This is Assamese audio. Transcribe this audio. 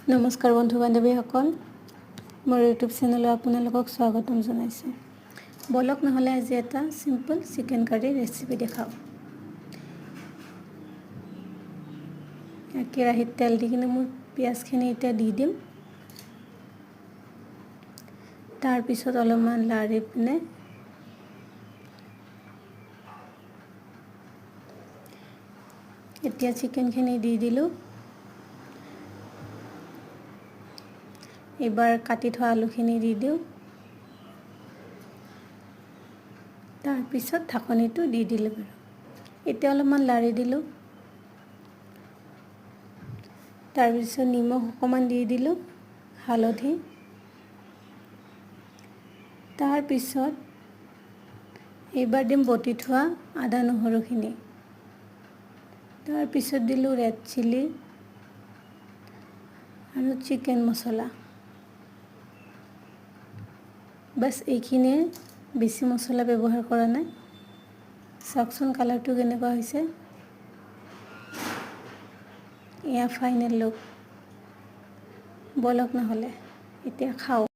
নমস্কাৰ বন্ধু বান্ধৱীসকল, মোৰ ইউটিউব চেনেলত আপোনালোকক স্বাগতম জনাইছোঁ। বলক নহ'লে আজি এটা চিম্পল চিকেন কাৰী ৰেচিপি দেখাওঁ। কেৰাহীত তেল দি কিনে মই পিঁয়াজখিনি এতিয়া দি দিম। তাৰপিছত অলপমান লাৰি পিনে এতিয়া চিকেনখিনি দি দিলোঁ। এইবাৰ কাটি থোৱা আলুখিনি দি দিওঁ। তাৰপিছত ঢাকনিটো দি দিলোঁ বাৰু। এতিয়া অলপমান লাৰি দিলোঁ। তাৰপিছত নিমখ অকণমান দি দিলোঁ, হালধি। তাৰপিছত এইবাৰ দিম বটি থোৱা আদা নহৰুখিনি। তাৰপিছত দিলোঁ ৰেড চিলি আৰু চিকেন মছলা। বাছ এইখিনিয়ে, বেছি মছলা ব্যৱহাৰ কৰা নাই। চাওকচোন কালাৰটো কেনেকুৱা হৈছে। এয়া ফাইনেল লুক। বলক নহ'লে এতিয়া খাওঁ।